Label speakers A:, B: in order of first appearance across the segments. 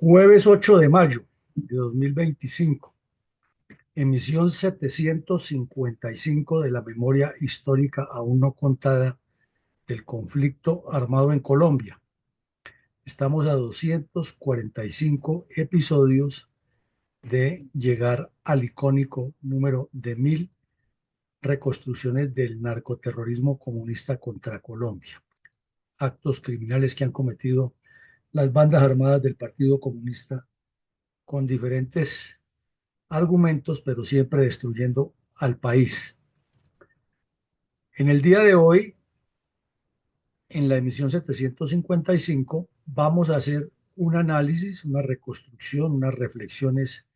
A: Jueves 8 de mayo de 2025, emisión 755 de la memoria histórica aún no contada del conflicto armado en Colombia. Estamos a 245 episodios de llegar al icónico número de 1000 reconstrucciones del narcoterrorismo comunista contra Colombia. Actos criminales que han cometido las bandas armadas del Partido Comunista con diferentes argumentos, pero siempre destruyendo al país. En el día de hoy, en la emisión 755, vamos a hacer un análisis, una reconstrucción, unas reflexiones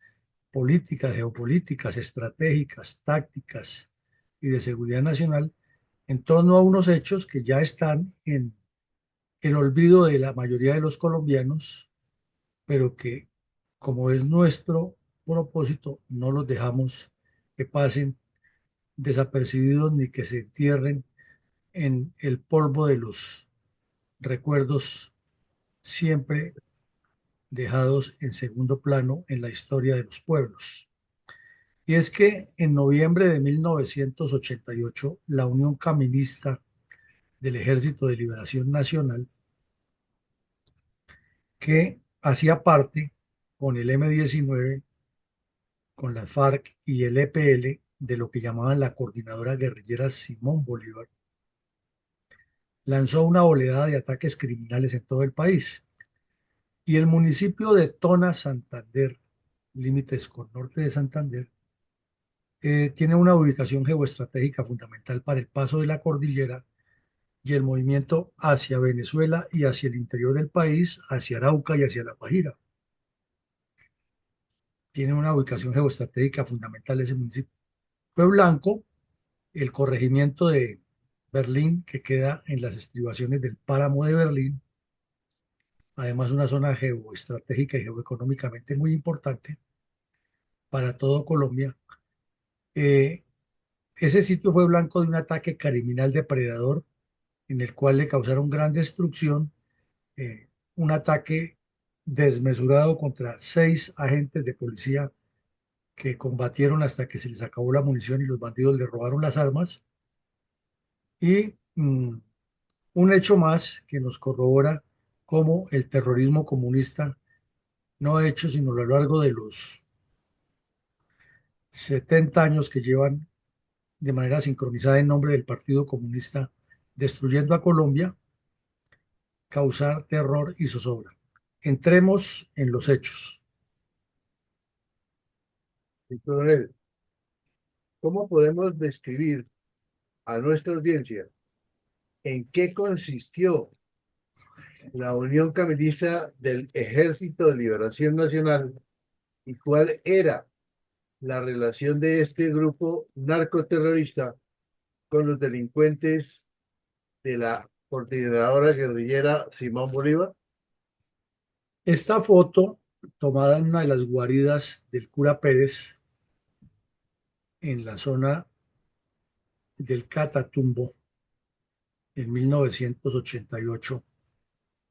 A: políticas, geopolíticas, estratégicas, tácticas y de seguridad nacional en torno a unos hechos que ya están en el olvido de la mayoría de los colombianos, pero que, como es nuestro propósito, no los dejamos que pasen desapercibidos ni que se entierren en el polvo de los recuerdos siempre dejados en segundo plano en la historia de los pueblos. Y es que en noviembre de 1988, la Unión Caminista del Ejército de Liberación Nacional, que hacía parte con el M-19, con las FARC y el EPL, de lo que llamaban la Coordinadora Guerrillera Simón Bolívar, lanzó una oleada de ataques criminales en todo el país. Y el municipio de Tona, Santander, límites con norte de Santander, tiene una ubicación geoestratégica fundamental para el paso de la cordillera y el movimiento hacia Venezuela y hacia el interior del país, hacia Arauca y hacia La Guajira. Tiene una ubicación geoestratégica fundamental ese municipio. Fue blanco el corregimiento de Berlín, que queda en las estribaciones del páramo de Berlín, además una zona geoestratégica y geoeconómicamente muy importante para todo Colombia. Eh, Ese sitio fue blanco de un ataque criminal depredador en el cual le causaron gran destrucción, un ataque desmesurado contra 6 agentes de policía que combatieron hasta que se les acabó la munición y los bandidos le robaron las armas. Y un hecho más que nos corrobora cómo el terrorismo comunista no ha hecho sino a lo largo de los 70 años que llevan de manera sincronizada en nombre del Partido Comunista destruyendo a Colombia, causar terror y zozobra. Entremos en los hechos.
B: Sí, coronel, ¿cómo podemos describir a nuestra audiencia en qué consistió la Unión Caminista del Ejército de Liberación Nacional y cuál era la relación de este grupo narcoterrorista con los delincuentes de la coordinadora guerrillera Simón Bolívar?
A: Esta foto, tomada en una de las guaridas del cura Pérez, en la zona del Catatumbo, en 1988,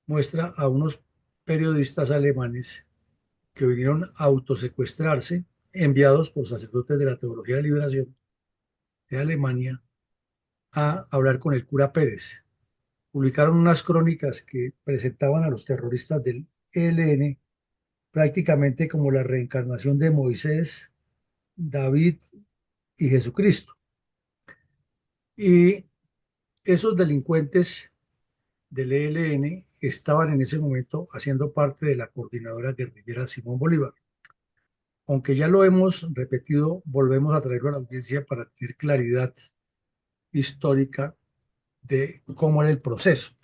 A: muestra a unos periodistas alemanes que vinieron a autosecuestrarse, enviados por sacerdotes de la Teología de Liberación de Alemania, a hablar con el cura Pérez. Publicaron unas crónicas que presentaban a los terroristas del ELN prácticamente como la reencarnación de Moisés, David y Jesucristo. Y esos delincuentes del ELN estaban en ese momento haciendo parte de la coordinadora guerrillera Simón Bolívar. Aunque ya lo hemos repetido, volvemos a traerlo a la audiencia para tener claridad histórica de cómo era el proceso.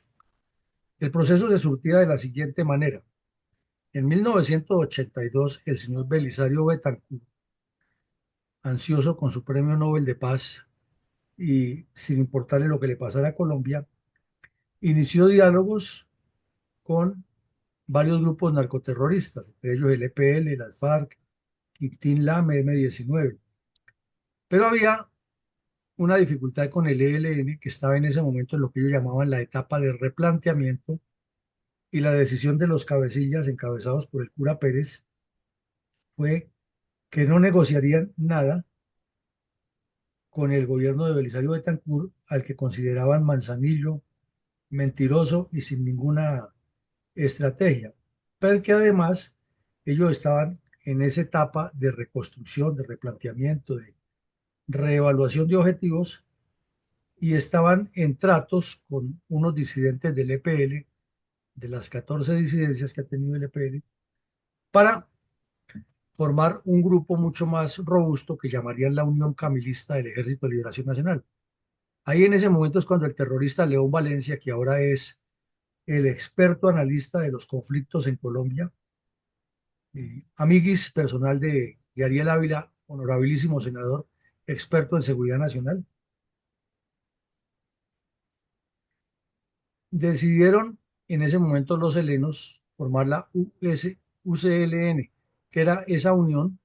A: El proceso se surtía de la siguiente manera. En 1982, el señor Belisario Betancourt, ansioso con su premio Nobel de Paz y sin importarle lo que le pasara a Colombia, inició diálogos con varios grupos narcoterroristas, entre ellos el EPL, las FARC, Quintín Lame, M-19. Pero había una dificultad con el ELN, que estaba en ese momento en lo que ellos llamaban la etapa de replanteamiento, y la decisión de los cabecillas encabezados por el cura Pérez fue que no negociarían nada con el gobierno de Belisario Betancur, al que consideraban manzanillo, mentiroso y sin ninguna estrategia, pero que además ellos estaban en esa etapa de reconstrucción, de replanteamiento, de reevaluación de objetivos y estaban en tratos con unos disidentes del EPL, de las 14 disidencias que ha tenido el EPL, para formar un grupo mucho más robusto que llamarían la Unión Camilista del Ejército de Liberación Nacional. Ahí en ese momento es cuando el terrorista León Valencia, que ahora es el experto analista de los conflictos en Colombia, amiguis personal de Ariel Ávila, honorabilísimo senador, experto en seguridad nacional, decidieron en ese momento los helenos formar la UCLN, que era esa unión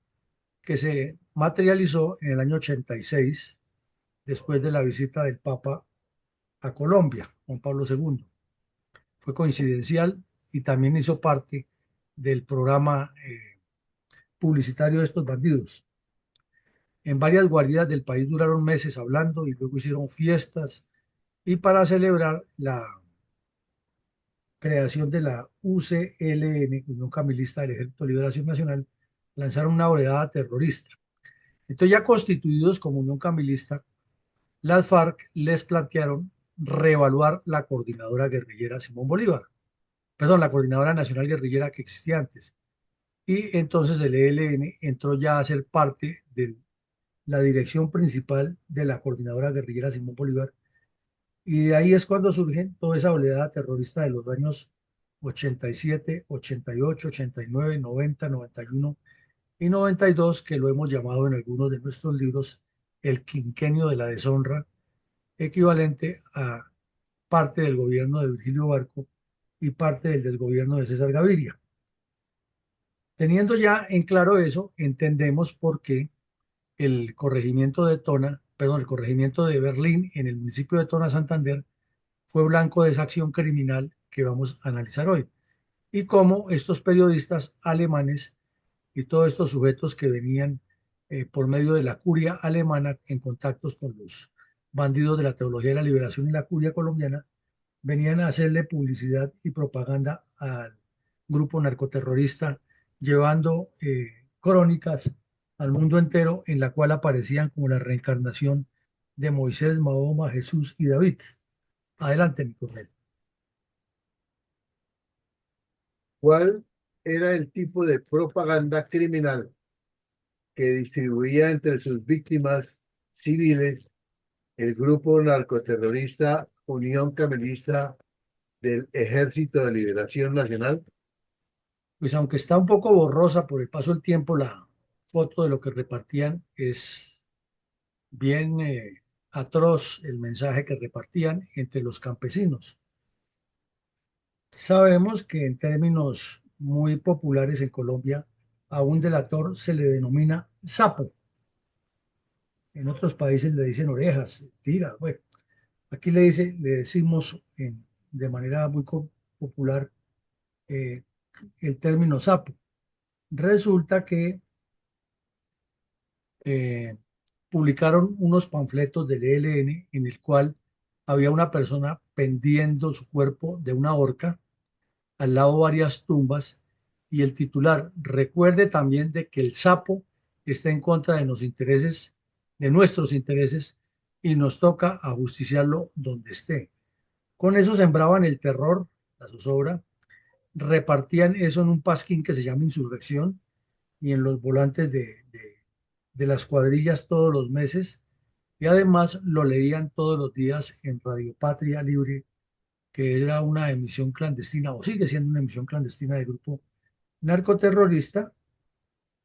A: que se materializó en el año 86, después de la visita del Papa a Colombia, Juan Pablo II. Fue coincidencial y también hizo parte del programa publicitario de estos bandidos. En varias guaridas del país duraron meses hablando y luego hicieron fiestas y para celebrar la creación de la UCLN, Unión Camilista del Ejército de Liberación Nacional, lanzaron una oleada terrorista. Entonces, ya constituidos como Unión Camilista, las FARC les plantearon reevaluar la coordinadora guerrillera Simón Bolívar, perdón, la coordinadora nacional guerrillera que existía antes. Y entonces el ELN entró ya a ser parte de la dirección principal de la coordinadora guerrillera Simón Bolívar. Y de ahí es cuando surge toda esa oleada terrorista de los años 87, 88, 89, 90, 91 y 92, que lo hemos llamado en algunos de nuestros libros el quinquenio de la deshonra, equivalente a parte del gobierno de Virgilio Barco y parte del desgobierno de César Gaviria. Teniendo ya en claro eso, entendemos por qué el corregimiento de Tona, perdón, el corregimiento de Berlín en el municipio de Tona, Santander, fue blanco de esa acción criminal que vamos a analizar hoy. Y cómo estos periodistas alemanes y todos estos sujetos que venían por medio de la curia alemana en contactos con los bandidos de la teología de la liberación y la curia colombiana, venían a hacerle publicidad y propaganda al grupo narcoterrorista, llevando crónicas al mundo entero en la cual aparecían como la reencarnación de Moisés, Mahoma, Jesús y David. Adelante, mi coronel.
B: ¿Cuál era el tipo de propaganda criminal que distribuía entre sus víctimas civiles el grupo narcoterrorista Unión Camelista del Ejército de Liberación Nacional?
A: Pues aunque está un poco borrosa por el paso del tiempo, la foto de lo que repartían es bien atroz el mensaje que repartían entre los campesinos. Sabemos que en términos muy populares en Colombia, a un delator se le denomina sapo. En otros países le dicen orejas, tira. Bueno, aquí le decimos de manera muy popular eh, el término sapo. Resulta que eh, publicaron unos panfletos del ELN en el cual había una persona pendiendo su cuerpo de una horca, al lado varias tumbas, y el titular: recuerde también de que el sapo está en contra de los intereses, de nuestros intereses, y nos toca ajusticiarlo donde esté. Con eso sembraban el terror, la zozobra, repartían eso en un pasquín que se llama Insurrección y en los volantes de las cuadrillas todos los meses, y además lo leían todos los días en Radio Patria Libre, que era una emisión clandestina o sigue siendo una emisión clandestina del grupo narcoterrorista,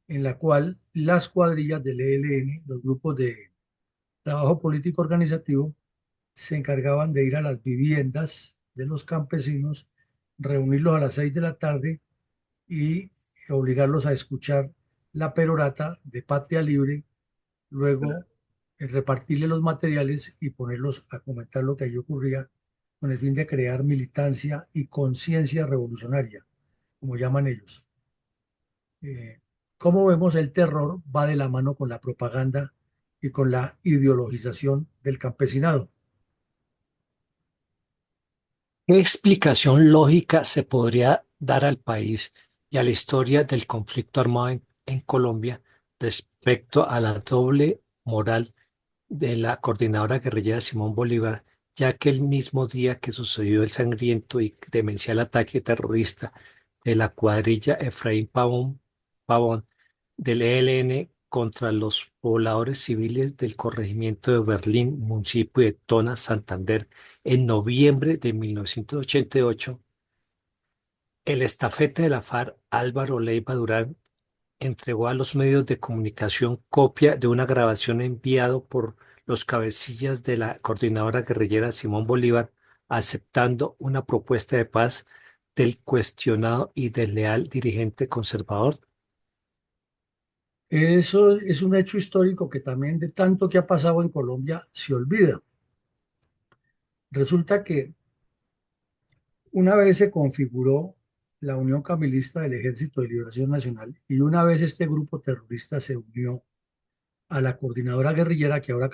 A: en la cual las cuadrillas del ELN, los grupos de trabajo político organizativo, se encargaban de ir a las viviendas de los campesinos, reunirlos a las 6 de la tarde y obligarlos a escuchar la perorata de Patria Libre, luego repartirle los materiales y ponerlos a comentar lo que allí ocurría con el fin de crear militancia y conciencia revolucionaria, como llaman ellos. Como vemos, el terror va de la mano con la propaganda y con la ideologización del campesinado.
C: ¿Qué explicación lógica se podría dar al país y a la historia del conflicto armado en Colombia respecto a la doble moral de la coordinadora guerrillera Simón Bolívar, ya que el mismo día que sucedió el sangriento y demencial ataque terrorista de la cuadrilla Efraín Pavón del ELN contra los pobladores civiles del corregimiento de Berlín, municipio de Tona, Santander, en noviembre de 1988, el estafeta de la FARC, Álvaro Leiva Durán, entregó a los medios de comunicación copia de una grabación enviado por los cabecillas de la coordinadora guerrillera Simón Bolívar, aceptando una propuesta de paz del cuestionado y desleal dirigente conservador.
A: Eso es un hecho histórico que también de tanto que ha pasado en Colombia se olvida. Resulta que una vez se configuró la Unión Camilista del Ejército de Liberación Nacional y una vez este grupo terrorista se unió a la coordinadora guerrillera que ahora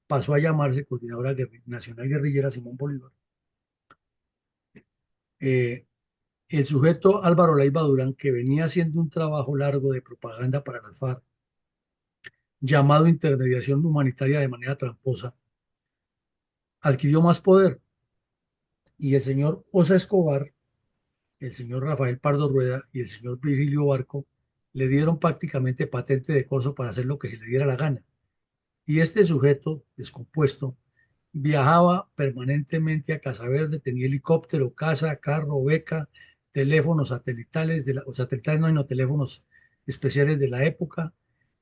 A: pasó a llamarse Coordinadora Nacional Guerrillera Simón Bolívar. Eh, el sujeto Álvaro Leiva Durán, que venía haciendo un trabajo largo de propaganda para las FARC, llamado intermediación humanitaria de manera tramposa, adquirió más poder y el señor Osa Escobar, el señor Rafael Pardo Rueda y el señor Virgilio Barco le dieron prácticamente patente de corso para hacer lo que se le diera la gana. Y este sujeto descompuesto viajaba permanentemente a Casa Verde, tenía helicóptero, casa, carro, beca, teléfonos satelitales, o satelitales no, teléfonos especiales de la época.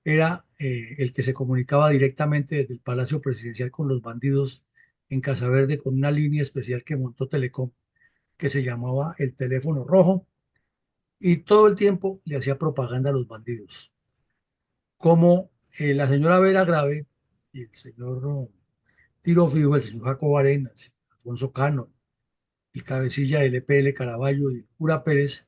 A: Era el que se comunicaba directamente desde el Palacio Presidencial con los bandidos en Casa Verde con una línea especial que montó Telecom, que se llamaba el teléfono rojo, y todo el tiempo le hacía propaganda a los bandidos. Como la señora Vera Grave y el señor Tiro Fijo, el señor Jacobo Arenas, Alfonso Cano, el cabecilla del EPL Caraballo y el cura Pérez,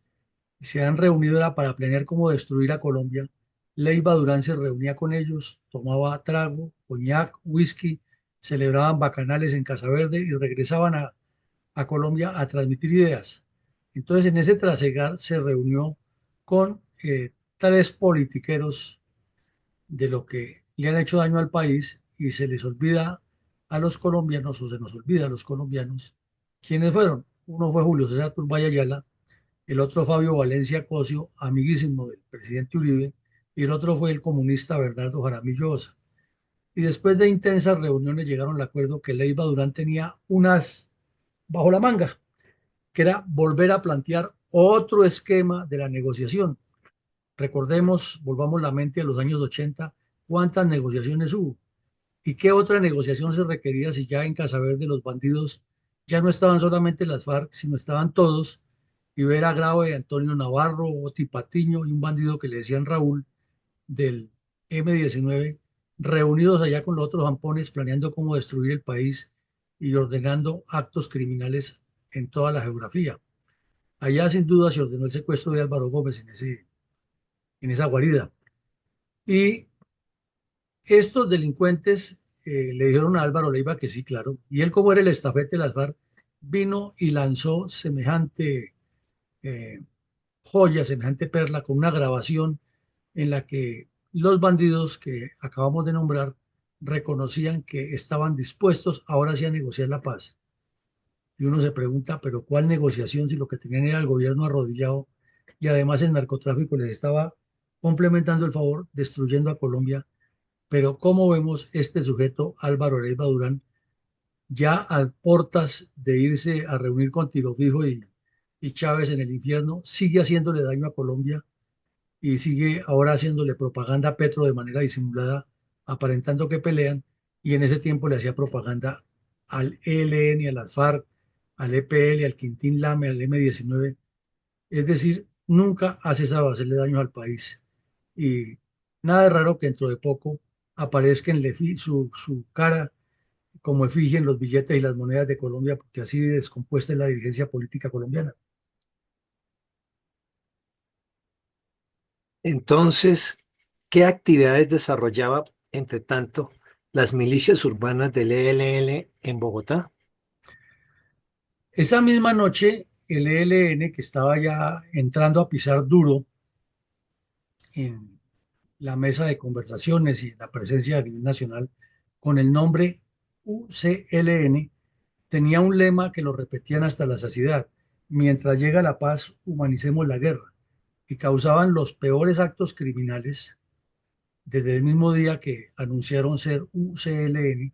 A: se han reunido era para planear cómo destruir a Colombia. Leiva Durán se reunía con ellos, tomaba trago, coñac, whisky, celebraban bacanales en Casa Verde y regresaban a Colombia a transmitir ideas. Entonces, en ese trasegar se reunió con tres politiqueros de lo que le han hecho daño al país y se les olvida a los colombianos, o se nos olvida a los colombianos, quiénes fueron. Uno fue Julio César Turbay Ayala, el otro Fabio Valencia Cosio, amiguísimo del presidente Uribe, y el otro fue el comunista Bernardo Jaramillo Osa. Y después de intensas reuniones llegaron al acuerdo que Leiva Durán tenía unas bajo la manga, que era volver a plantear otro esquema de la negociación. Recordemos, volvamos la mente a los años 80, cuántas negociaciones hubo y qué otra negociación se requería si ya en Casa Verde los bandidos ya no estaban solamente las FARC, sino estaban todos, y Vera Grave, Antonio Navarro, Oti Patiño y un bandido que le decían Raúl del M-19, reunidos allá con los otros zampones planeando cómo destruir el país y ordenando actos criminales en toda la geografía. Allá sin duda se ordenó el secuestro de Álvaro Gómez en esa guarida. Y estos delincuentes le dijeron a Álvaro Leiva que sí, claro. Y él, como era el estafete de las FARC, vino y lanzó semejante eh, joya, semejante perla, con una grabación en la que los bandidos que acabamos de nombrar reconocían que estaban dispuestos ahora sí a negociar la paz. Y uno se pregunta, pero ¿cuál negociación si lo que tenían era el gobierno arrodillado y además el narcotráfico les estaba complementando el favor, destruyendo a Colombia? Pero como vemos, este sujeto, Álvaro Leiva Durán, ya a portas de irse a reunir con Tiro Fijo y Chávez en el infierno, sigue haciéndole daño a Colombia y sigue ahora haciéndole propaganda a Petro de manera disimulada, aparentando que pelean, y en ese tiempo le hacía propaganda al ELN, a las FARC, al EPL, al Quintín Lame, al M-19. Es decir, nunca ha cesado de hacerle daño al país. Y nada de raro que dentro de poco aparezca en su cara como efigie en los billetes y las monedas de Colombia, porque así de descompuesta es la dirigencia política colombiana.
C: Entonces, ¿qué actividades desarrollaba, entre tanto, las milicias urbanas del ELN en Bogotá?
A: Esa misma noche, el ELN, que estaba ya entrando a pisar duro en la mesa de conversaciones y en la presencia a nivel nacional, con el nombre UCLN, tenía un lema que lo repetían hasta la saciedad: mientras llega la paz, humanicemos la guerra, y causaban los peores actos criminales desde el mismo día que anunciaron ser UCLN.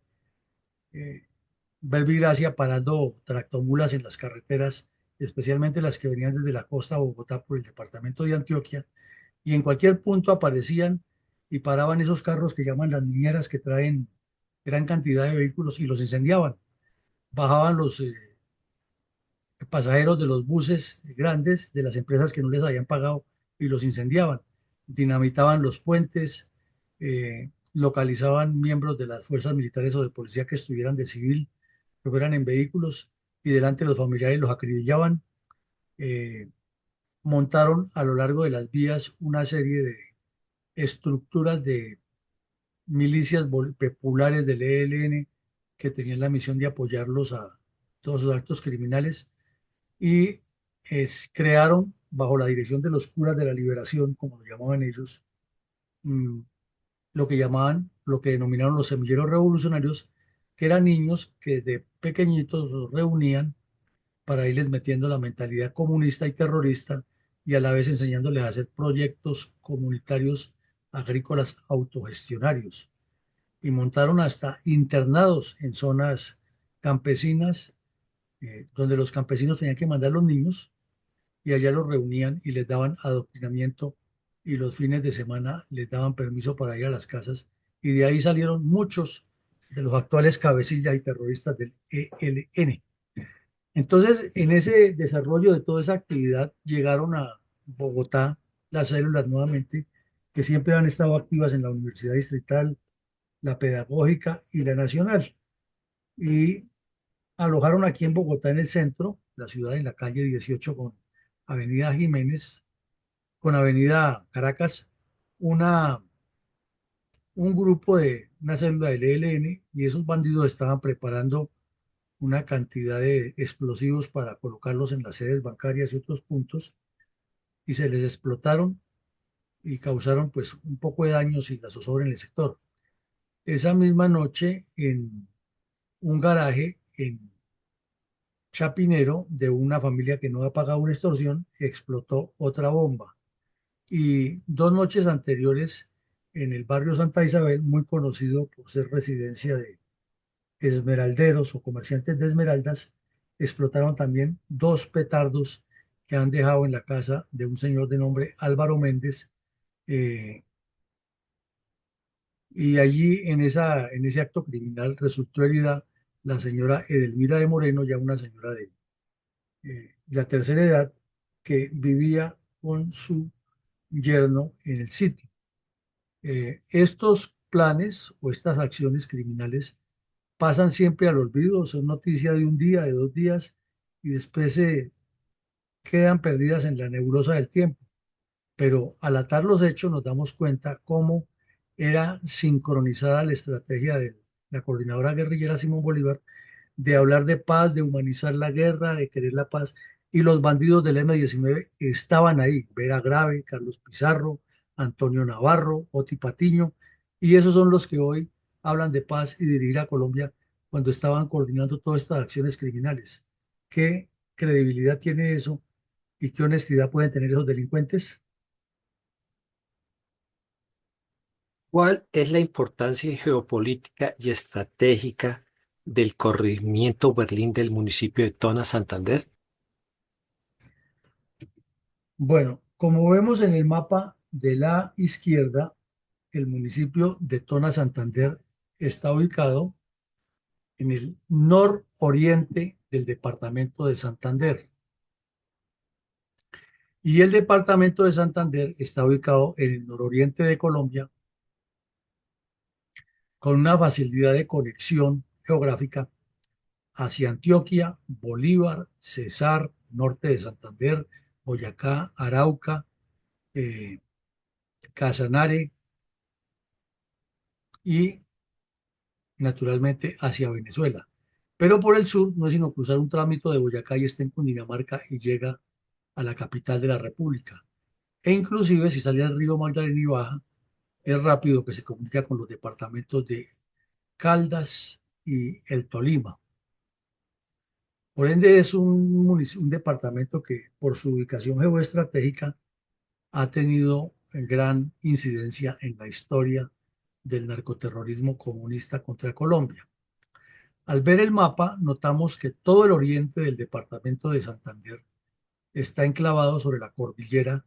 A: Verbigracia parando tractomulas en las carreteras, especialmente las que venían desde la costa de Bogotá por el departamento de Antioquia, y en cualquier punto aparecían y paraban esos carros que llaman las niñeras, que traen gran cantidad de vehículos, y los incendiaban. Bajaban los pasajeros de los buses grandes de las empresas que no les habían pagado y los incendiaban. Dinamitaban los puentes, localizaban miembros de las fuerzas militares o de policía que estuvieran de civil, que fueran en vehículos, y delante de los familiares los acribillaban. eh, Montaron a lo largo de las vías una serie de estructuras de milicias populares del ELN, que tenían la misión de apoyarlos a todos sus actos criminales, y crearon, bajo la dirección de los curas de la liberación, como lo llamaban ellos, mm, lo que denominaron los semilleros revolucionarios, que eran niños que de pequeñitos los reunían para irles metiendo la mentalidad comunista y terrorista, y a la vez enseñándoles a hacer proyectos comunitarios agrícolas autogestionarios. Y montaron hasta internados en zonas campesinas, donde los campesinos tenían que mandar a los niños, y allá los reunían y les daban adoctrinamiento, y los fines de semana les daban permiso para ir a las casas, y de ahí salieron muchos de los actuales cabecillas y terroristas del ELN. Entonces, en ese desarrollo de toda esa actividad, llegaron a Bogotá las células nuevamente, que siempre han estado activas en la Universidad Distrital, la Pedagógica y la Nacional, y alojaron aquí en Bogotá, en el centro, la ciudad, en la calle 18 con Avenida Jiménez, con Avenida Caracas, una, un grupo de una célula del ELN, y esos bandidos estaban preparando una cantidad de explosivos para colocarlos en las sedes bancarias y otros puntos, y se les explotaron y causaron pues un poco de daños y la zozobra en el sector. Esa misma noche, en un garaje en Chapinero de una familia que no ha pagado una extorsión, explotó otra bomba. Y 2 noches anteriores, en el barrio Santa Isabel, muy conocido por ser residencia de esmeralderos o comerciantes de esmeraldas, explotaron también 2 petardos que han dejado en la casa de un señor de nombre Álvaro Méndez. eh, y allí, en ese acto criminal, resultó herida la señora Edelmira de Moreno, ya una señora de la tercera edad, que vivía con su yerno en el sitio. Estos planes o estas acciones criminales pasan siempre al olvido, son noticia de un día, de 2 días, y después se quedan perdidas en la nebulosa del tiempo. Pero al atar los hechos nos damos cuenta cómo era sincronizada la estrategia de la coordinadora guerrillera Simón Bolívar, de hablar de paz, de humanizar la guerra, de querer la paz, y los bandidos del M-19 estaban ahí: Vera Grave, Carlos Pizarro, Antonio Navarro, Oti Patiño, y esos son los que hoy hablan de paz y dirigir a Colombia, cuando estaban coordinando todas estas acciones criminales. ¿Qué credibilidad tiene eso y qué honestidad pueden tener esos delincuentes?
C: ¿Cuál es la importancia geopolítica y estratégica del corregimiento Berlín del municipio de Tona, Santander?
A: Bueno, como vemos en el mapa de la izquierda, el municipio de Tona, Santander, está ubicado en el nororiente del departamento de Santander. Y el departamento de Santander está ubicado en el nororiente de Colombia, con una facilidad de conexión geográfica, hacia Antioquia, Bolívar, Cesar, norte de Santander, Boyacá, Arauca, eh, Casanare y naturalmente hacia Venezuela. Pero por el sur no es sino cruzar un trámite de Boyacá y está en Cundinamarca y llega a la capital de la República. E inclusive si sale al río Magdalena y baja, es rápido que se comunica con los departamentos de Caldas y el Tolima. Por ende es un departamento que por su ubicación geoestratégica ha tenido gran incidencia en la historia del narcoterrorismo comunista contra Colombia. Al ver el mapa, notamos que todo el oriente del departamento de Santander está enclavado sobre la cordillera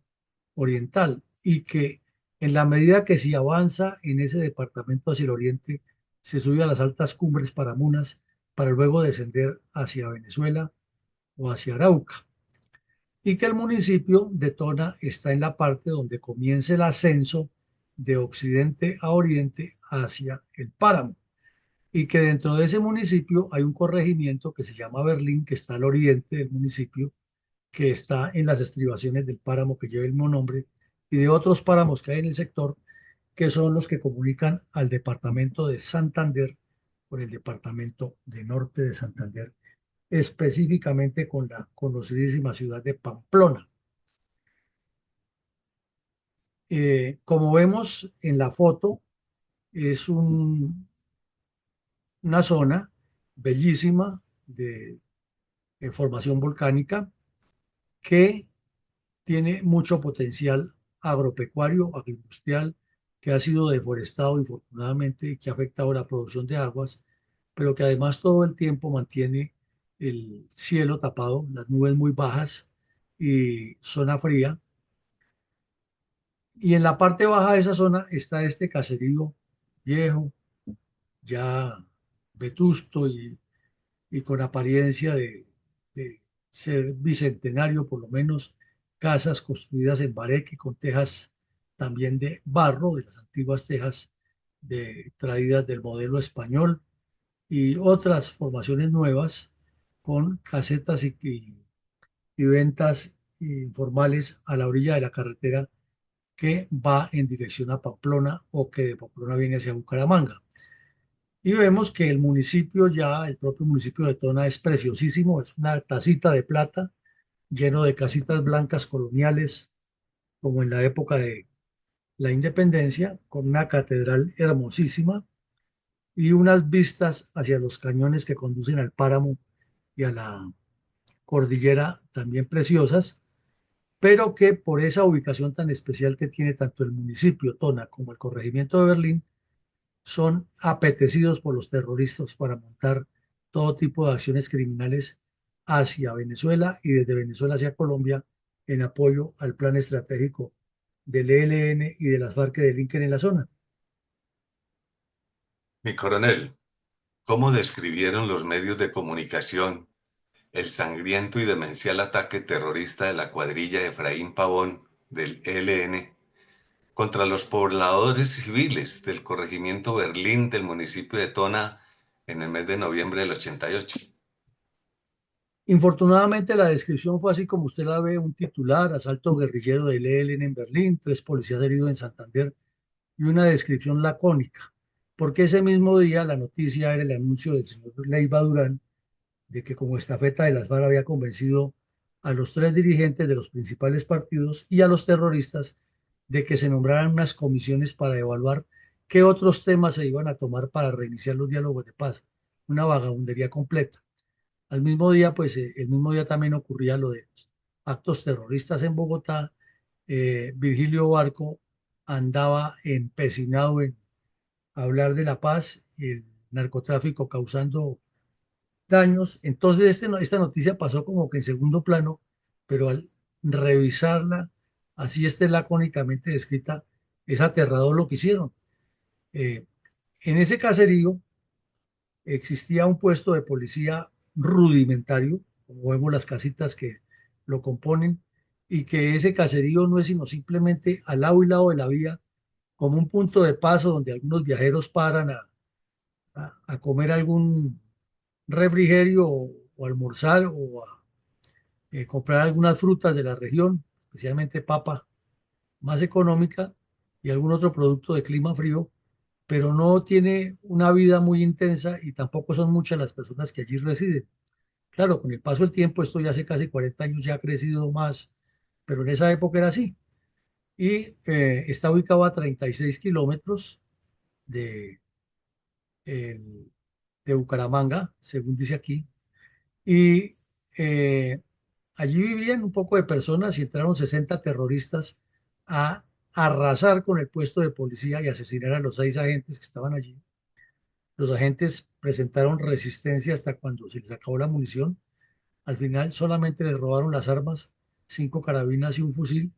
A: oriental y que en la medida que se avanza en ese departamento hacia el oriente, se sube a las altas cumbres paramunas para luego descender hacia Venezuela o hacia Arauca. Y que el municipio de Tona está en la parte donde comienza el ascenso de occidente a oriente hacia el páramo. Y que dentro de ese municipio hay un corregimiento que se llama Berlín, que está al oriente del municipio, que está en las estribaciones del páramo que lleva el mismo nombre y de otros páramos que hay en el sector, que son los que comunican al departamento de Santander con el departamento de Norte de Santander, específicamente con la conocidísima ciudad de Pamplona. Como vemos en la foto, es una zona bellísima de formación volcánica que tiene mucho potencial agropecuario, agroindustrial, que ha sido deforestado infortunadamente y que ha afectado la producción de aguas, pero que además todo el tiempo mantiene el cielo tapado, las nubes muy bajas y zona fría. Y en la parte baja de esa zona está este caserío viejo, ya vetusto y con apariencia de ser bicentenario, por lo menos casas construidas en bareque con tejas también de barro, de las antiguas tejas traídas del modelo español, y otras formaciones nuevas con casetas y ventas informales a la orilla de la carretera que va en dirección a Pamplona o que de Pamplona viene hacia Bucaramanga. Y vemos que el municipio ya, el propio municipio de Tona es preciosísimo, es una tacita de plata lleno de casitas blancas coloniales, como en la época de la independencia, con una catedral hermosísima y unas vistas hacia los cañones que conducen al páramo y a la cordillera también preciosas, pero que por esa ubicación tan especial que tiene tanto el municipio Tona como el corregimiento de Berlín, son apetecidos por los terroristas para montar todo tipo de acciones criminales hacia Venezuela y desde Venezuela hacia Colombia en apoyo al plan estratégico del ELN y de las FARC que delinquen en la zona.
D: Mi coronel, ¿cómo describieron los medios de comunicación el sangriento y demencial ataque terrorista de la cuadrilla de Efraín Pavón del ELN contra los pobladores civiles del corregimiento Berlín del municipio de Tona en el mes de noviembre del 88?
A: Infortunadamente la descripción fue así como usted la ve, un titular, asalto guerrillero del ELN en Berlín, 3 policías heridos en Santander y una descripción lacónica, porque ese mismo día la noticia era el anuncio del señor Leiva Durán de que como estafeta de las FARC había convencido a los 3 dirigentes de los principales partidos y a los terroristas de que se nombraran unas comisiones para evaluar qué otros temas se iban a tomar para reiniciar los diálogos de paz. Una vagabundería completa. Al mismo día, pues el mismo día también ocurría lo de los actos terroristas en Bogotá. Virgilio Barco andaba empecinado en hablar de la paz y el narcotráfico causando daños. Entonces, esta noticia pasó como que en segundo plano, pero al revisarla, así esté lacónicamente descrita, es aterrador lo que hicieron. Eh, en ese caserío existía un puesto de policía rudimentario, como vemos las casitas que lo componen, y que ese caserío no es sino simplemente al lado y lado de la vía, como un punto de paso donde algunos viajeros paran a a comer algún refrigerio o almorzar o a comprar algunas frutas de la región, especialmente papa más económica y algún otro producto de clima frío, pero no tiene una vida muy intensa y tampoco son muchas las personas que allí residen. Claro, con el paso del tiempo, esto ya hace casi 40 años ya ha crecido más, pero en esa época era así. Y está ubicado a 36 kilómetros de, el- de Bucaramanga, según dice aquí. Y eh, allí vivían un poco de personas y entraron 60 terroristas a arrasar con el puesto de policía y asesinar a los 6 agentes que estaban allí. Los agentes presentaron resistencia hasta cuando se les acabó la munición. Al final solamente les robaron las armas, 5 carabinas y un fusil.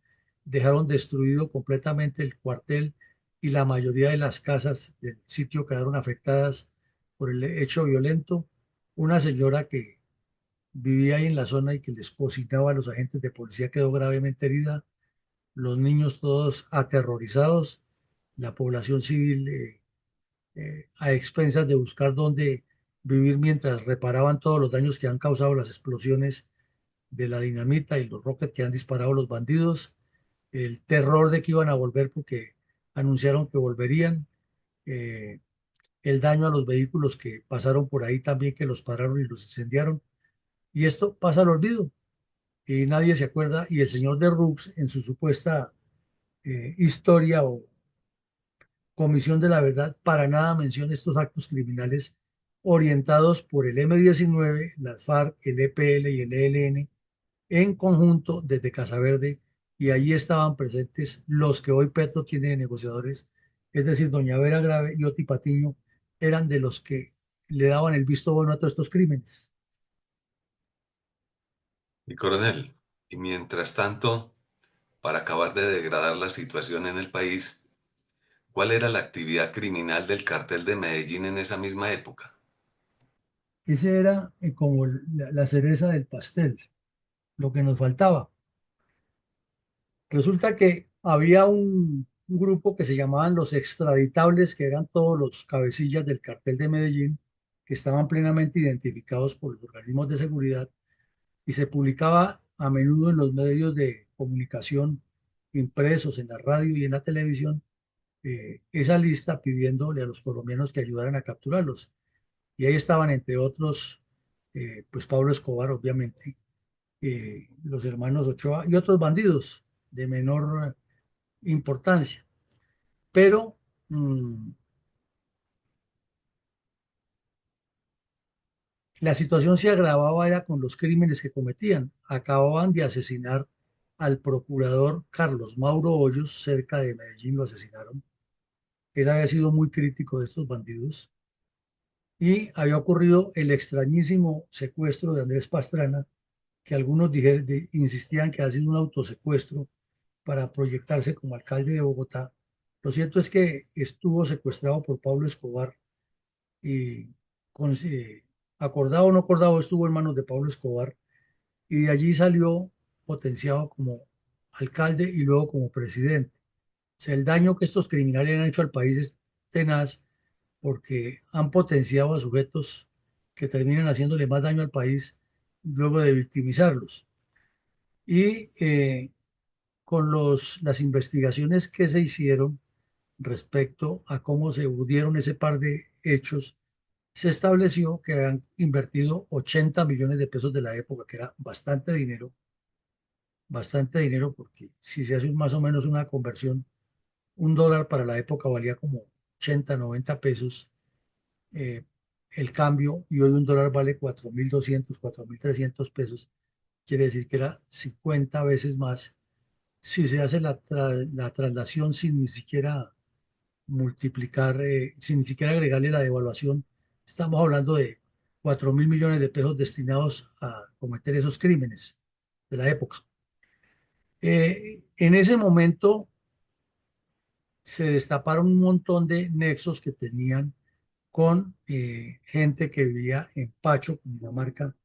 A: Dejaron destruido completamente el cuartel y la mayoría de las casas del sitio quedaron afectadas por el hecho violento. Una señora que vivía ahí en la zona y que les cocinaba a los agentes de policía quedó gravemente herida. Los niños todos aterrorizados, la población civil a expensas de buscar dónde vivir mientras reparaban todos los daños que han causado las explosiones de la dinamita y los rockets que han disparado los bandidos, el terror de que iban a volver porque anunciaron que volverían, eh, el daño a los vehículos que pasaron por ahí también, que los pararon y los incendiaron. Y esto pasa al olvido y nadie se acuerda. Y el señor de Rux, en su supuesta historia o Comisión de la Verdad, para nada menciona estos actos criminales orientados por el M-19, las FARC, el EPL y el ELN en conjunto desde Casaverde, y allí estaban presentes los que hoy Petro tiene de negociadores, es decir, doña Vera Grave y Oti Patiño, eran de los que le daban el visto bueno a todos estos crímenes.
D: Y coronel, y mientras tanto, para acabar de degradar la situación en el país, ¿cuál era la actividad criminal del cartel de Medellín en esa misma época?
A: Ese era como la cereza del pastel, lo que nos faltaba. Resulta que había un grupo que se llamaban los extraditables, que eran todos los cabecillas del cartel de Medellín, que estaban plenamente identificados por los organismos de seguridad y se publicaba a menudo en los medios de comunicación impresos, en la radio y en la televisión, esa lista pidiéndole a los colombianos que ayudaran a capturarlos. Y ahí estaban, entre otros, pues Pablo Escobar, obviamente, los hermanos Ochoa y otros bandidos de menor importancia. Pero la situación se agravaba era con los crímenes que cometían. Acababan de asesinar al procurador Carlos Mauro Hoyos, cerca de Medellín lo asesinaron. Él había sido muy crítico de estos bandidos. Y había ocurrido el extrañísimo secuestro de Andrés Pastrana, que algunos insistían que ha sido un autosecuestro para proyectarse como alcalde de Bogotá. Lo cierto es que estuvo secuestrado por Pablo Escobar y con, acordado o no acordado estuvo en manos de Pablo Escobar y de allí salió potenciado como alcalde y luego como presidente. O sea, el daño que estos criminales han hecho al país es tenaz porque han potenciado a sujetos que terminan haciéndole más daño al país luego de victimizarlos. Y con las investigaciones que se hicieron respecto a cómo se udieron ese par de hechos, se estableció que habían invertido 80 millones de pesos de la época, que era bastante dinero, porque si se hace más o menos una conversión, un dólar para la época valía como 80, 90 pesos el cambio, y hoy un dólar vale 4.200, 4.300 pesos, quiere decir que era 50 veces más. Si se hace la traslación sin ni siquiera multiplicar, sin ni siquiera agregarle la devaluación, estamos hablando de 4.000 millones de pesos destinados a cometer esos crímenes de la época. En ese momento se destaparon un montón de nexos que tenían con gente que vivía en Pacho, Cundinamarca,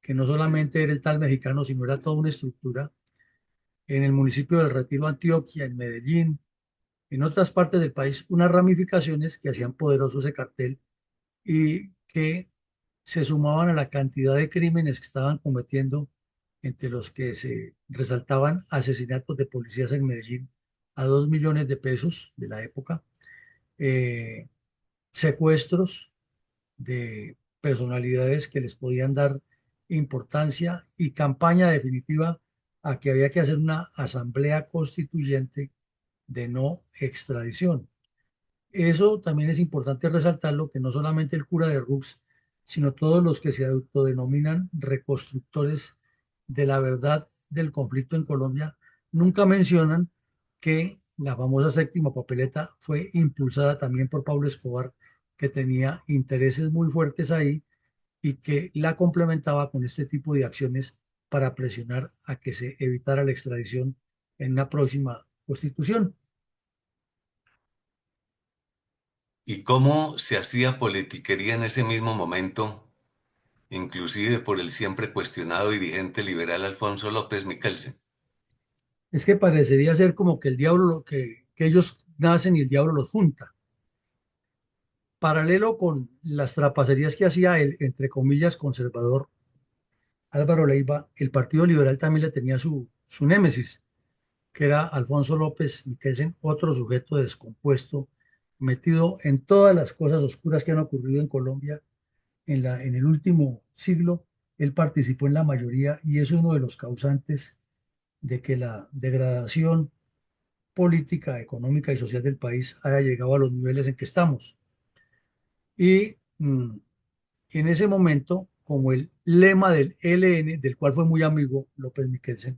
A: que no solamente era el tal mexicano, sino era toda una estructura en el municipio del Retiro, Antioquia, en Medellín, en otras partes del país, unas ramificaciones que hacían poderoso ese cartel y que se sumaban a la cantidad de crímenes que estaban cometiendo, entre los que se resaltaban asesinatos de policías en Medellín a 2 millones de pesos de la época, eh, secuestros de personalidades que les podían dar importancia y campaña definitiva a que había que hacer una asamblea constituyente de no extradición. Eso también es importante resaltarlo, que no solamente el cura de Rux, sino todos los que se autodenominan reconstructores de la verdad del conflicto en Colombia, nunca mencionan que la famosa séptima papeleta fue impulsada también por Pablo Escobar, que tenía intereses muy fuertes ahí y que la complementaba con este tipo de acciones para presionar a que se evitara la extradición en una próxima constitución.
D: ¿Y cómo se hacía politiquería en ese mismo momento, inclusive por el siempre cuestionado dirigente liberal Alfonso López Miquelsen?
A: Es que parecería ser como que el diablo, que ellos nacen y el diablo los junta. Paralelo con las trapacerías que hacía el, entre comillas, conservador Álvaro Leiva, el Partido Liberal también le tenía su némesis, que era Alfonso López Miquelsen, otro sujeto descompuesto, metido en todas las cosas oscuras que han ocurrido en Colombia en el último siglo. Él participó en la mayoría y es uno de los causantes de que la degradación política, económica y social del país haya llegado a los niveles en que estamos. Y en ese momento, como el lema del ELN, del cual fue muy amigo López Miquelsen,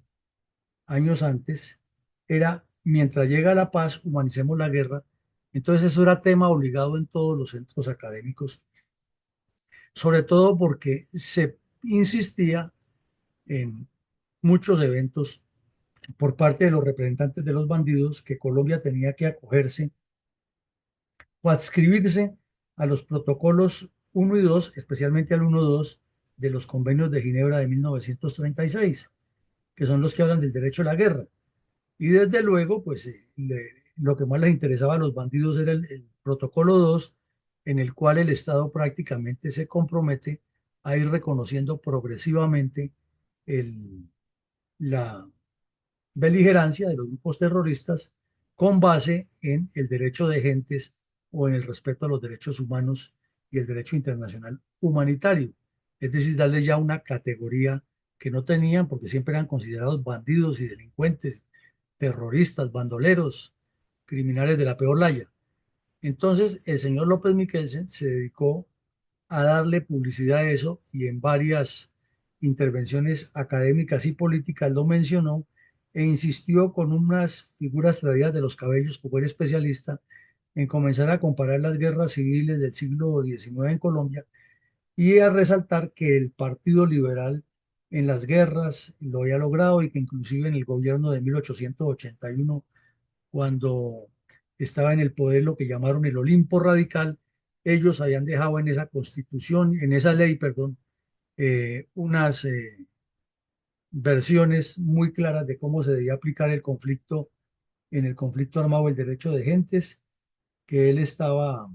A: años antes, era: mientras llega la paz, humanicemos la guerra. Entonces eso era tema obligado en todos los centros académicos, sobre todo porque se insistía en muchos eventos por parte de los representantes de los bandidos que Colombia tenía que acogerse o adscribirse a los protocolos 1 y 2, especialmente al 1.2 de los convenios de Ginebra de 1936, que son los que hablan del derecho a la guerra. Y desde luego, pues lo que más les interesaba a los bandidos era el protocolo 2, en el cual el Estado prácticamente se compromete a ir reconociendo progresivamente el, la beligerancia de los grupos terroristas con base en el derecho de gentes o en el respeto a los derechos humanos y el derecho internacional humanitario. Es decir, darles ya una categoría que no tenían, porque siempre eran considerados bandidos y delincuentes, terroristas, bandoleros, criminales de la peor laya. Entonces, el señor López Miquelsen se dedicó a darle publicidad a eso y en varias intervenciones académicas y políticas lo mencionó e insistió con unas figuras traídas de los cabellos, como era especialista, en comenzar a comparar las guerras civiles del siglo XIX en Colombia y a resaltar que el Partido Liberal en las guerras lo había logrado y que inclusive en el gobierno de 1881, cuando estaba en el poder lo que llamaron el Olimpo Radical, ellos habían dejado en esa constitución, en esa ley, perdón, unas versiones muy claras de cómo se debía aplicar el conflicto, en el conflicto armado, el derecho de gentes, que él estaba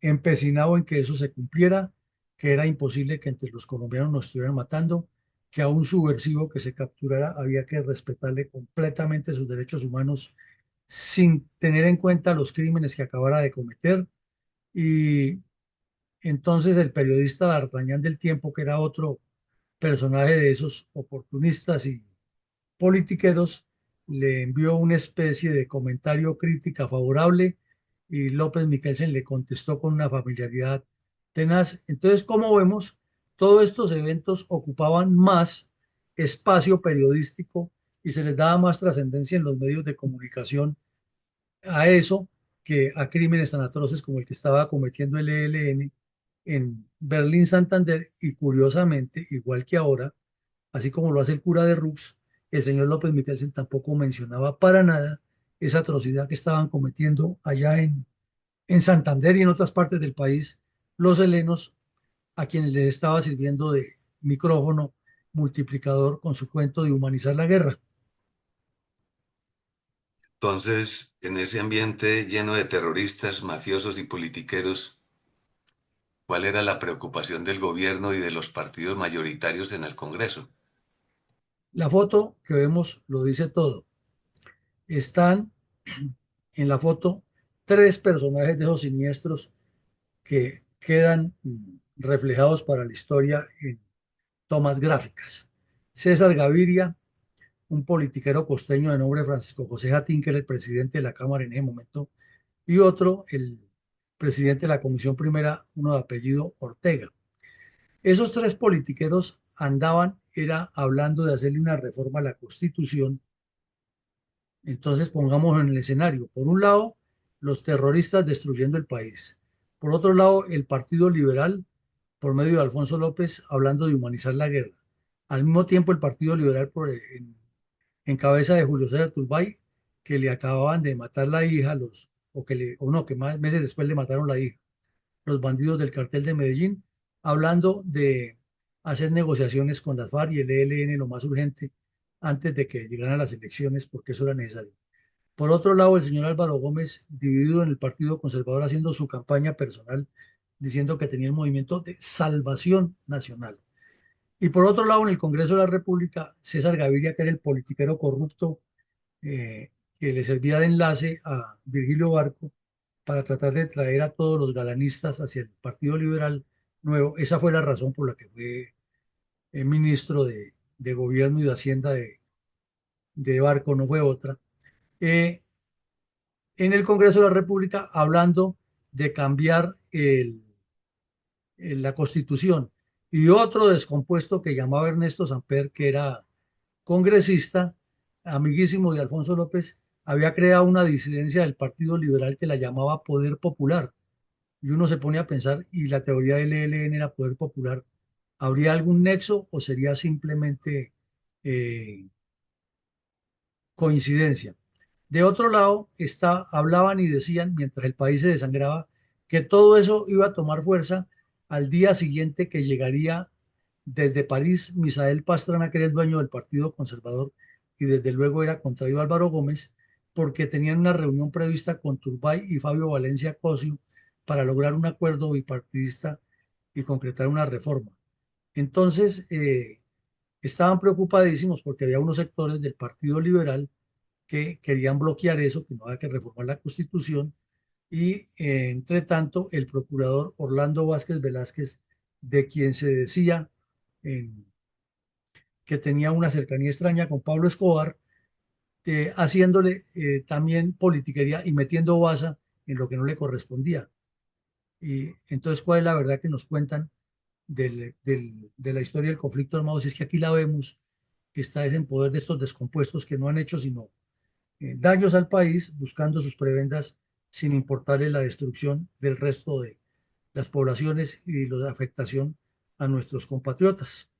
A: empecinado en que eso se cumpliera, que era imposible que entre los colombianos nos estuvieran matando, que a un subversivo que se capturara había que respetarle completamente sus derechos humanos sin tener en cuenta los crímenes que acabara de cometer. Y entonces el periodista D'Artagnan del Tiempo, que era otro personaje de esos oportunistas y politiqueros, le envió una especie de comentario crítica favorable y López Miquelsen le contestó con una familiaridad tenaz. Entonces, como vemos, todos estos eventos ocupaban más espacio periodístico y se les daba más trascendencia en los medios de comunicación a eso que a crímenes tan atroces como el que estaba cometiendo el ELN en Berlín, Santander, y curiosamente, igual que ahora, así como lo hace el cura de Rux, el señor López Miquelsen tampoco mencionaba para nada esa atrocidad que estaban cometiendo allá en Santander y en otras partes del país los helenos, a quienes les estaba sirviendo de micrófono multiplicador con su cuento de humanizar la guerra.
D: Entonces, en ese ambiente lleno de terroristas, mafiosos y politiqueros, ¿cuál era la preocupación del gobierno y de los partidos mayoritarios en el Congreso?
A: La foto que vemos lo dice todo. Están en la foto tres personajes de esos siniestros que quedan reflejados para la historia en tomas gráficas. César Gaviria, un politiquero costeño de nombre Francisco José Jatín, que era el presidente de la Cámara en ese momento, y otro, el presidente de la Comisión Primera, uno de apellido Ortega. Esos tres politiqueros andaban, era hablando de hacerle una reforma a la Constitución. Entonces pongamos en el escenario, por un lado, los terroristas destruyendo el país. Por otro lado, el Partido Liberal, por medio de Alfonso López, hablando de humanizar la guerra. Al mismo tiempo, el Partido Liberal, en cabeza de Julio César Turbay, que le acababan de matar la hija, o no, que más meses después le mataron la hija, los bandidos del cartel de Medellín, hablando de hacer negociaciones con las FARC y el ELN lo más urgente antes de que llegaran las elecciones, porque eso era necesario. Por otro lado, el señor Álvaro Gómez, dividido en el Partido Conservador, haciendo su campaña personal, diciendo que tenía el movimiento de salvación nacional. Y por otro lado, en el Congreso de la República, César Gaviria, que era el politiquero corrupto eh, que le servía de enlace a Virgilio Barco para tratar de traer a todos los galanistas hacia el Partido Liberal Nuevo. Esa fue la razón por la que fue ministro de Gobierno y de Hacienda de Barco, no fue otra. Eh, en el Congreso de la República, hablando de cambiar la Constitución. Y otro descompuesto que llamaba Ernesto Samper, que era congresista, amiguísimo de Alfonso López, había creado una disidencia del Partido Liberal que la llamaba Poder Popular. Y uno se pone a pensar, y la teoría del ELN era Poder Popular, ¿habría algún nexo o sería simplemente eh, coincidencia? De otro lado, hablaban y decían, mientras el país se desangraba, que todo eso iba a tomar fuerza al día siguiente que llegaría desde París Misael Pastrana, que era el dueño del Partido Conservador, y desde luego era contrario a Álvaro Gómez, porque tenían una reunión prevista con Turbay y Fabio Valencia Cosio para lograr un acuerdo bipartidista y concretar una reforma. Entonces, estaban preocupadísimos porque había unos sectores del Partido Liberal que querían bloquear eso, que no había que reformar la Constitución, y entre tanto el procurador Orlando Vázquez Velázquez, de quien se decía que tenía una cercanía extraña con Pablo Escobar, haciéndole también politiquería y metiendo baza en lo que no le correspondía. Y entonces, ¿cuál es la verdad que nos cuentan de la historia del conflicto armado? Si es que aquí la vemos, que está en poder de estos descompuestos que no han hecho sino daños al país, buscando sus prebendas sin importarle la destrucción del resto de las poblaciones y la afectación a nuestros compatriotas.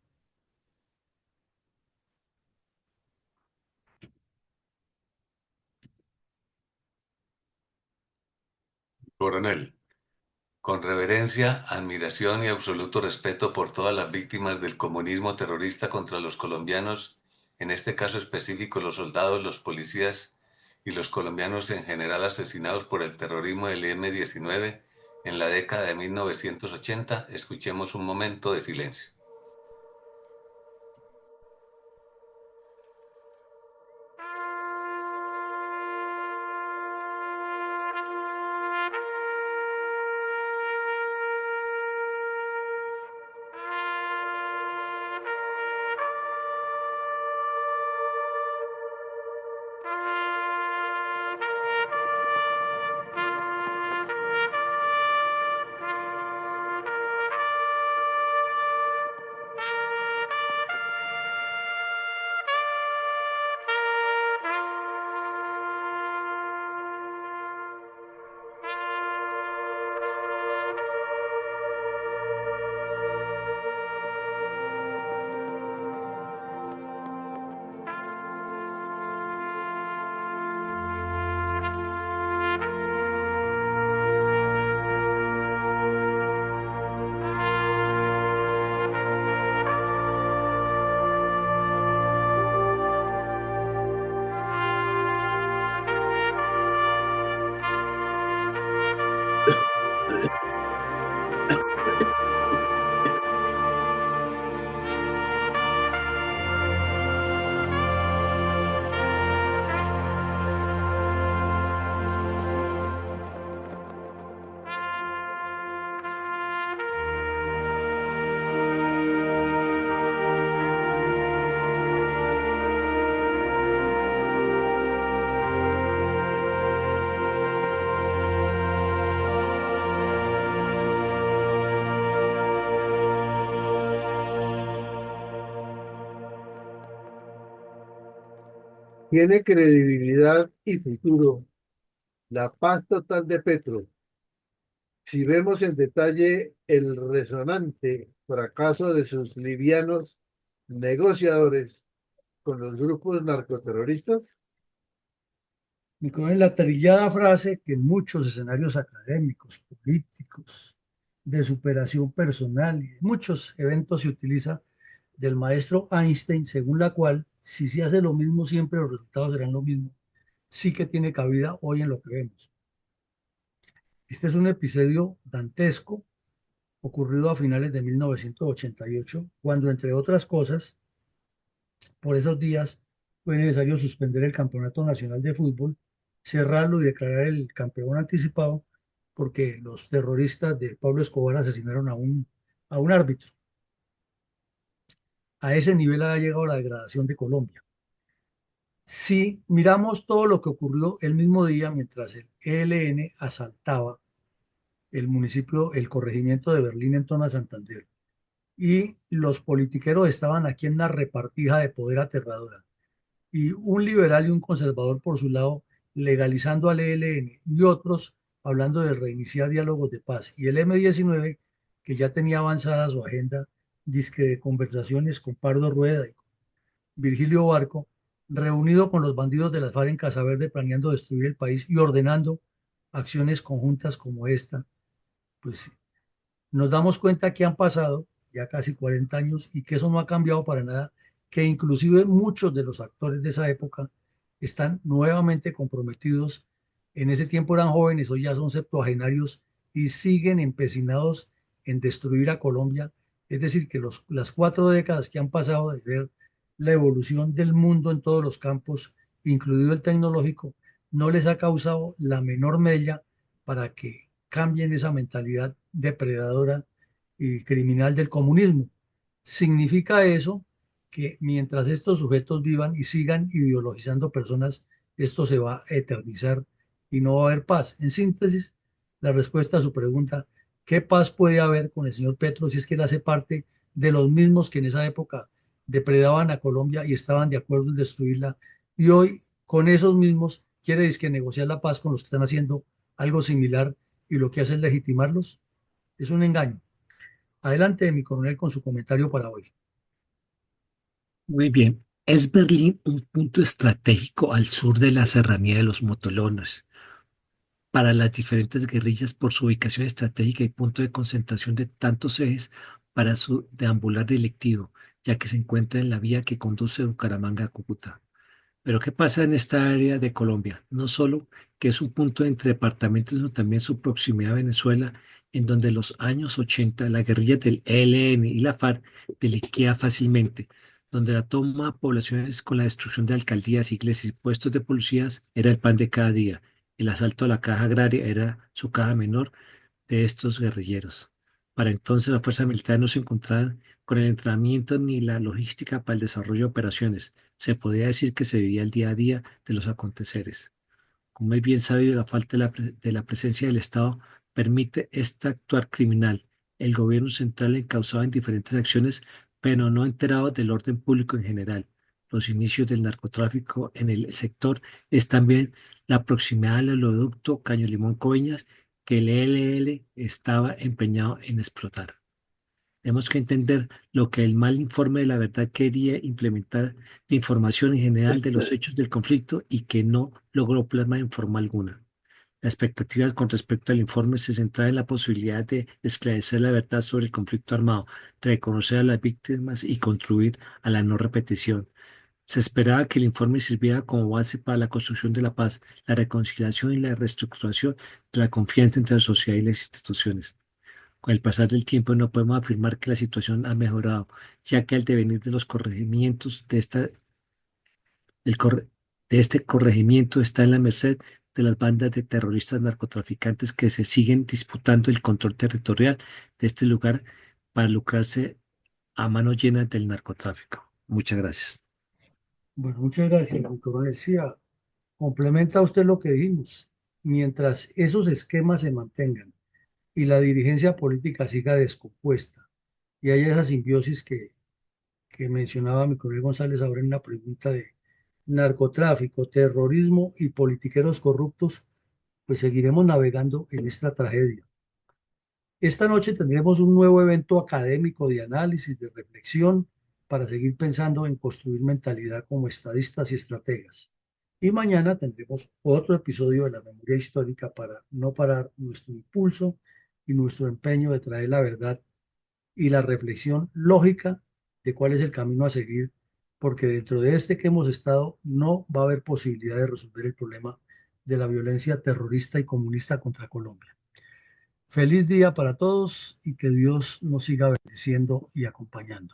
D: Coronel, con reverencia, admiración y absoluto respeto por todas las víctimas del comunismo terrorista contra los colombianos, en este caso específico los soldados, los policías y los colombianos en general asesinados por el terrorismo del M-19 en la década de 1980, escuchemos un momento de silencio.
B: ¿Tiene credibilidad y futuro la paz total de Petro si vemos en detalle el resonante fracaso de sus livianos negociadores con los grupos narcoterroristas?
A: Y con la trillada frase que en muchos escenarios académicos, políticos, de superación personal y de muchos eventos se utiliza del maestro Einstein, según la cual si se hace lo mismo siempre los resultados serán lo mismo, sí que tiene cabida hoy en lo que vemos. Este es un episodio dantesco ocurrido a finales de 1988, cuando entre otras cosas, por esos días fue necesario suspender el Campeonato Nacional de Fútbol, cerrarlo y declarar el campeón anticipado porque los terroristas de Pablo Escobar asesinaron a un árbitro. A ese nivel ha llegado la degradación de Colombia. Si miramos todo lo que ocurrió el mismo día mientras el ELN asaltaba el municipio, el corregimiento de Berlín en Tona Santander, y los politiqueros estaban aquí en una repartija de poder aterradora, y un liberal y un conservador por su lado legalizando al ELN y otros hablando de reiniciar diálogos de paz, y el M-19 que ya tenía avanzada su agenda disque de conversaciones con Pardo Rueda y Virgilio Barco, reunido con los bandidos de las FARC en Casaverde planeando destruir el país y ordenando acciones conjuntas como esta, pues nos damos cuenta que han pasado ya casi 40 años y que eso no ha cambiado para nada, que inclusive muchos de los actores de esa época están nuevamente comprometidos. En ese tiempo eran jóvenes, hoy ya son septuagenarios y siguen empecinados en destruir a Colombia. Es decir, que las 4 décadas que han pasado de ver la evolución del mundo en todos los campos, incluido el tecnológico, no les ha causado la menor mella para que cambien esa mentalidad depredadora y criminal del comunismo. ¿Significa eso que mientras estos sujetos vivan y sigan ideologizando personas, esto se va a eternizar y no va a haber paz? En síntesis, la respuesta a su pregunta, ¿qué paz puede haber con el señor Petro si es que él hace parte de los mismos que en esa época depredaban a Colombia y estaban de acuerdo en destruirla? Y hoy con esos mismos quiere decir que negociar la paz con los que están haciendo algo similar y lo que hace es legitimarlos. Es un engaño. Adelante, mi coronel, con su comentario para hoy.
C: Muy bien. ¿Es Berlín un punto estratégico al sur de la serranía de los Motolones para las diferentes guerrillas por su ubicación estratégica y punto de concentración de tantos ejes para su deambular delictivo, ya que se encuentra en la vía que conduce de Bucaramanga a Cúcuta? Pero ¿qué pasa en esta área de Colombia? No solo que es un punto entre departamentos, sino también su proximidad a Venezuela, en donde en los años 80 la guerrilla del ELN y la FARC delinquía fácilmente, donde la toma de poblaciones con la destrucción de alcaldías, iglesias y puestos de policías era el pan de cada día. El asalto a la caja agraria era su caja menor de estos guerrilleros. Para entonces las fuerzas militares no se encontraban con el entrenamiento ni la logística para el desarrollo de operaciones. Se podía decir que se vivía el día a día de los aconteceres. Como es bien sabido, la falta de la presencia del Estado permite este actuar criminal. El gobierno central encausaba en diferentes acciones, pero no enterado del orden público en general. Los inicios del narcotráfico en el sector es también la proximidad al oleoducto Caño Limón Coveñas que el ELL estaba empeñado en explotar. Tenemos que entender lo que el mal informe de la verdad quería implementar de información en general de los hechos del conflicto y que no logró plasmar en forma alguna. Las expectativas con respecto al informe se centraban en la posibilidad de esclarecer la verdad sobre el conflicto armado, reconocer a las víctimas y contribuir a la no repetición. Se esperaba que el informe sirviera como base para la construcción de la paz, la reconciliación y la reestructuración de la confianza entre la sociedad y las instituciones. Con el pasar del tiempo no podemos afirmar que la situación ha mejorado, ya que al devenir de los corregimientos el corre- de este corregimiento está en la merced de las bandas de terroristas narcotraficantes que se siguen disputando el control territorial de este lugar para lucrarse a mano llena del narcotráfico. Muchas gracias.
A: Bueno, muchas gracias, mi coronel. Sí, complementa usted lo que dijimos. Mientras esos esquemas se mantengan y la dirigencia política siga descompuesta y haya esa simbiosis que mencionaba mi coronel González ahora en la pregunta narcotráfico, terrorismo y politiqueros corruptos, pues seguiremos navegando en esta tragedia. Esta noche tendremos un nuevo evento académico de análisis, de reflexión, para seguir pensando en construir mentalidad como estadistas y estrategas. Y mañana tendremos otro episodio de la memoria histórica para no parar nuestro impulso y nuestro empeño de traer la verdad y la reflexión lógica de cuál es el camino a seguir, porque dentro de este que hemos estado no va a haber posibilidad de resolver el problema de la violencia terrorista y comunista contra Colombia. Feliz día para todos y que Dios nos siga bendiciendo y acompañando.